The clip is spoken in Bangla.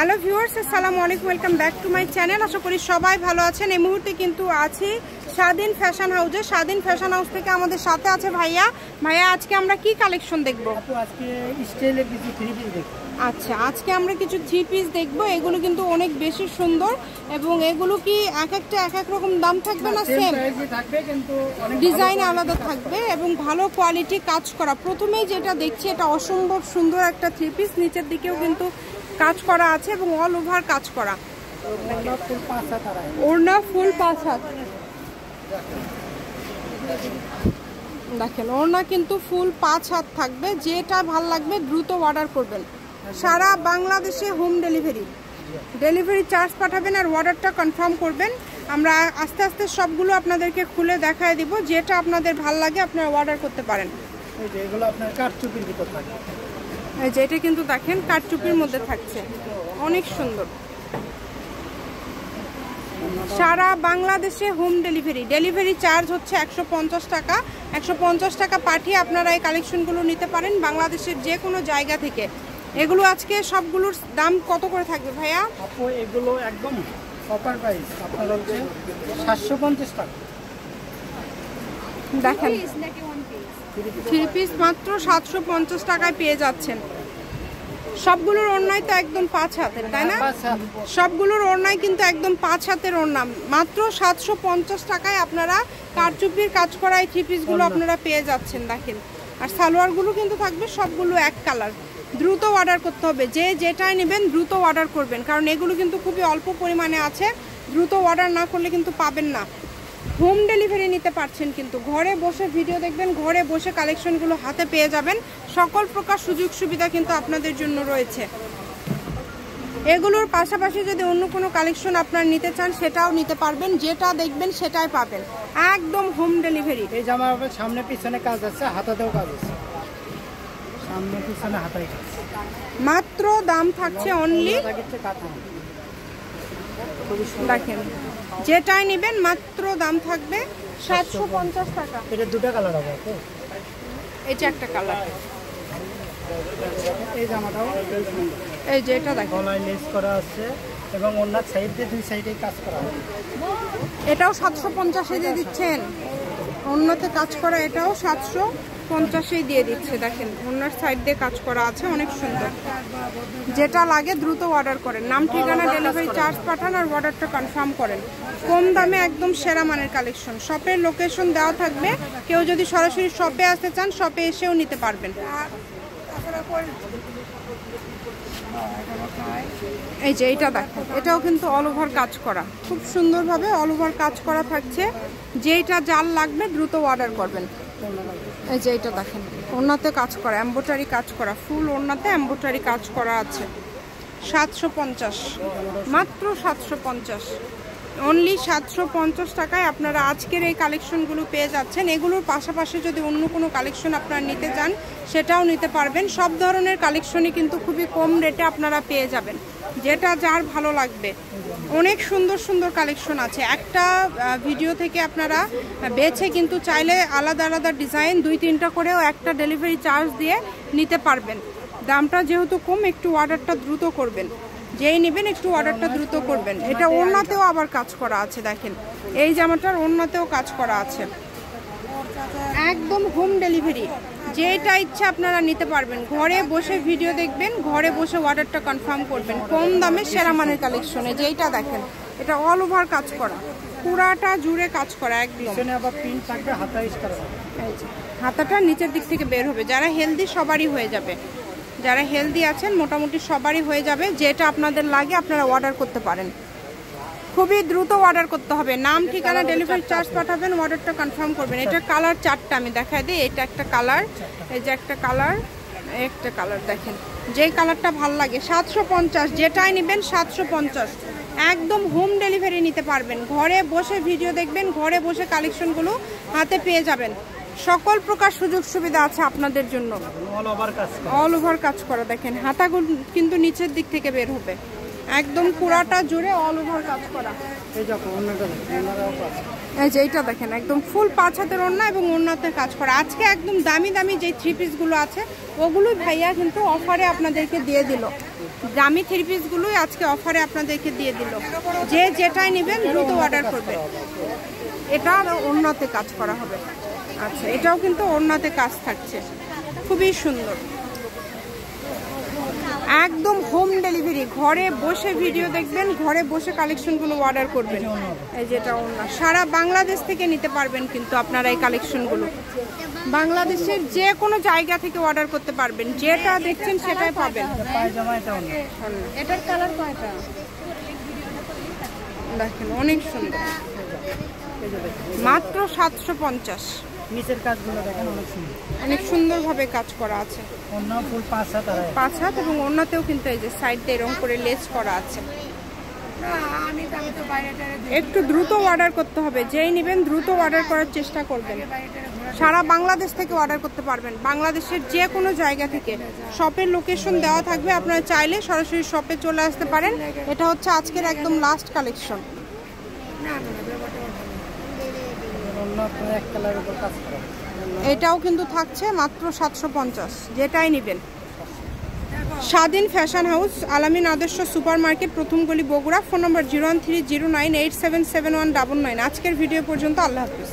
হ্যালো ভিউয়ার্স, আসসালামু আলাইকুম, welcome back to my channel. আশা করি সবাই ভালো আছেন। এই মুহূর্তে কিন্তু আছি স্বাধীন ফ্যাশন হাউসে। স্বাধীন ফ্যাশন হাউস থেকে আমাদের সাথে আছে ভাইয়া। আজকে আমরা কি কালেকশন দেখবো? আজকে স্টাইলের কিছু থ্রি পিস দেখব। আচ্ছা, আজকে আমরা কিছু থ্রি পিস দেখবো। এগুলো কিন্তু অনেক বেশি সুন্দর এবং এগুলো কি এক একটা এক এক রকম দাম থাকবে না? সেম থাকবে, কিন্তু ডিজাইন আলাদা থাকবে এবং ভালো কোয়ালিটি কাজ করা। প্রথমেই যেটা দেখছি এটা অসম্ভব সুন্দর একটা থ্রি পিস, নিচের দিকেও কিন্তু কাজ করা আছে এবং অল ওভার কাজ করা। ওড়না ফুল 5 হাত, দেখেন ওড়না কিন্তু ফুল 5 হাত থাকবে। যেটা ভাল লাগবে দ্রুত অর্ডার করবেন। সারা বাংলাদেশে হোম ডেলিভারি চার্জ পাঠাবেন আর অর্ডারটা কনফার্ম করবেন। আমরা আস্তে আস্তে সবগুলো আপনাদেরকে খুলে দেখায় দিব। যেটা আপনাদের ভাল লাগে আপনারা অর্ডার করতে পারেন। এগুলো আপনার কাঠচুপির ভিতর থাকে। এই যে এটা কিন্তু দেখেন কাঠচুপির মধ্যে থাকছে, অনেক সুন্দর। সারা বাংলাদেশে হোম ডেলিভারি চার্জ হচ্ছে 150 টাকা। 150 টাকা পাঠিয়ে আপনারা এই কালেকশনগুলো নিতে পারেন বাংলাদেশের যে কোনো জায়গা থেকে। এগুলো আজকে সবগুলোর দাম কত করে থাকবে ভাইয়া? আপু এগুলো একদম অফার প্রাইস, আপনার হচ্ছে 750 টাকা। দেখেন থ্রি পিস মাত্র 750 টাকায় পেয়ে যাচ্ছেন। সবগুলোর ওড়নাই তো একদম 5 হাতের, তাই না? সবগুলোর ওড়নাই কিন্তু একদম 5 হাতের ওড়না। মাত্র 750 টাকায় আপনারা কারচুপির কাজ করা এই থ্রি পিসগুলো আপনারা পেয়ে যাচ্ছেন। দেখেন, আর সালোয়ারগুলো কিন্তু থাকবে সবগুলো এক কালার। দ্রুত অর্ডার করতে হবে, যে যেটাই নেবেন দ্রুত অর্ডার করবেন, কারণ এগুলো কিন্তু খুবই অল্প পরিমাণে আছে। দ্রুত অর্ডার না করলে কিন্তু পাবেন না। হোম ডেলিভারি নিতে পারছেন, কিন্তু ঘরে বসে ভিডিও দেখবেন, ঘরে বসে কালেকশনগুলো হাতে পেয়ে যাবেন। সকল প্রকার সুযোগ সুবিধা কিন্তু আপনাদের জন্য রয়েছে। এগুলোর পাশাপাশি যদি অন্য কোনো কালেকশন আপনারা নিতে চান সেটাও নিতে পারবেন। যেটা দেখবেন সেটাই পাবেন, একদম হোম ডেলিভারি। এই জামার সামনে পিছনে কাজ আছে, হাতাতেও কাজ আছে, সামনে পিছনে হাতায় কাজ। মাত্র দাম থাকছে অনলি, দেখেন যেটাই নেবেন মাত্র দাম থাকবে 750 টাকা। এটা দুটো কালার হবে। এই যে একটা কালার, এই জামাটাও এই যে এটা দেখেন গলায় লেস করা আছে এবং ওনার সাইড দিয়ে দুই সাইডে কাজ করা আছে। এটাও 750 দিয়ে দিচ্ছেন। অন্যতে কাজ করা এটাও 750 দিয়ে দিচ্ছে। দেখেন ওনার সাইড দিয়ে কাজ করা আছে, অনেক সুন্দর। যেটা লাগে দ্রুত অর্ডার করেন। নাম ঠিকানা ডেলিভারি চার্জ পাঠান আর অর্ডারটা কনফার্ম করেন। কম দামে একদম সেরা মানের কালেকশন। শপের লোকেশন দেওয়া থাকবে, কেউ যদি সরাসরি শপে আসতে চান শপে এসেও নিতে পারবেন। এই যে এটা দেখো, এটাও কিন্তু অল ওভার কাজ করা, খুব সুন্দরভাবে অল ওভার কাজ করা থাকছে। যেটা যার লাগবে দ্রুত অর্ডার করবেন। এই যে এটা দেখেন ওড়নাতে কাজ করা, এমব্রয়ডারি কাজ করা, ফুল ওড়নাতে এমব্রয়ডারি কাজ করা আছে। 750, মাত্র 750, অনলি 750 টাকায় আপনারা আজকের এই কালেকশনগুলো পেয়ে যাচ্ছেন। এগুলোর পাশাপাশি যদি অন্য কোনো কালেকশন আপনারা নিতে চান সেটাও নিতে পারবেন। সব ধরনের কালেকশনই কিন্তু খুবই কম রেটে আপনারা পেয়ে যাবেন, যেটা যার ভালো লাগবে। অনেক সুন্দর সুন্দর কালেকশন আছে। একটা ভিডিও থেকে আপনারা বেছে কিন্তু চাইলে আলাদা আলাদা ডিজাইন 2-3টা করেও একটা ডেলিভারি চার্জ দিয়ে নিতে পারবেন। দামটা যেহেতু কম, একটু অর্ডারটা দ্রুত করবেন। যেই নেবেন একটু অর্ডারটা দ্রুত করবেন। এটা ওড়নাতেও আবার কাজ করা আছে, দেখেন এই জামাটার ওড়নাতেও কাজ করা আছে। একদম হোম ডেলিভারি, যেটা ইচ্ছা আপনারা নিতে পারবেন। ঘরে বসে ভিডিও দেখবেন, ঘরে বসে অর্ডারটা কনফার্ম করবেন। কম দামে সেরা মানের কালেকশনে। যেইটা দেখেন এটা অল ওভার কাজ করা, পুরাটা জুড়ে কাজ করা একদম। আবার প্রিন্ট থাকবে, হাতায় স্টার হবে। হাতাটা নিচের দিক থেকে বের হবে। যারা হেলদি সবারই হয়ে যাবে, যারা হেলদি আছেন মোটামুটি সবারই হয়ে যাবে। যেটা আপনাদের লাগে আপনারা অর্ডার করতে পারেন। খুবই দ্রুত অর্ডার করতে হবে। নাম ঠিকানা ডেলিভারি চার্জ পাঠাবেন, অর্ডারটা কনফার্ম করবেন। এটা কালার 4টা আমি দেখাই দিই। এটা একটা কালার, এই যে একটা কালার, একটা কালার। দেখেন যেই কালারটা ভাল লাগে 750, যেটাই নেবেন 750। একদম হোম ডেলিভারি নিতে পারবেন। ঘরে বসে ভিডিও দেখবেন, ঘরে বসে কালেকশনগুলো হাতে পেয়ে যাবেন। সকল প্রকার সুযোগ সুবিধা আছে আপনাদের জন্য। অল ওভার কাজ করা, দেখেন হাতাগুলো কিন্তু নিচের দিক থেকে বের হবে। একদম পুরাটা জুড়ে অল ওভার কাজ করা। এই দেখো অন্যটা দেখো, অন্যরাও কাজ। এই যে এইটা দেখেন একদম ফুল 5 হাতের ওড়না এবং ওড়নাতে কাজ করা। আজকে একদম দামি দামি যে 3 পিসগুলো আছে ওগুলোই ভাইয়া কিন্তু অফারে আপনাদেরকে দিয়ে দিল। দামি 3 পিসগুলোই আজকে অফারে আপনাদেরকে দিয়ে দিল। যে যেটাই নেবেন দ্রুত অর্ডার করবেন। এটা ওড়নাতে কাজ করা হবে। আচ্ছা, এটাও কিন্তু ওড়নাতে কাজ থাকছে, খুবই সুন্দর। একদম হোম ডেলিভারি, ঘরে বসে ভিডিও দেখবেন, ঘরে বসে কালেকশনগুলো অর্ডার করবেন। এই যেটা ওড়না, সারা বাংলাদেশ থেকে নিতে পারবেন কিন্তু আপনারা এই কালেকশনগুলো। বাংলাদেশের যে কোনো জায়গা থেকে অর্ডার করতে পারবেন, যেটা দেখছেন সেটাই পাবেন। পায়জামা এটা অন্য। এটার কালার কয়টা দেখেন, অনেক সুন্দর, এই যে দেখো মাত্র 750। নিচের কাজগুলো দেখেন অনেক সুন্দর, অনেক সুন্দরভাবে কাজ করা আছে। অন্য ফুল 5 হাত আর 5 হাত এবং ওড়নাতেও কিন্তু এই যে সাইড দিয়ে এরকম করে লেস করা আছে। একটু দ্রুত অর্ডার করতে হবে, যেই নেবেন দ্রুত অর্ডার করার চেষ্টা করবেন। সারা বাংলাদেশ থেকে অর্ডার করতে পারবেন, বাংলাদেশের যে কোনো জায়গা থেকে। শপের লোকেশন দেওয়া থাকবে, আপনারা চাইলে সরাসরি শপে চলে আসতে পারেন। এটা হচ্ছে আজকের একদম লাস্ট কালেকশন। অন্য এক কালারের উপর কাজ করা। এটাও কিন্তু থাকছে মাত্র 750, যেটাই নেবেন। স্বাধীন ফ্যাশন হাউস, আলামিন আদর্শ সুপার মার্কেট, প্রথম গলি, বগুড়া। ফোন নম্বর 01309877199। আজকের ভিডিও পর্যন্ত, আল্লাহ হাফিজ।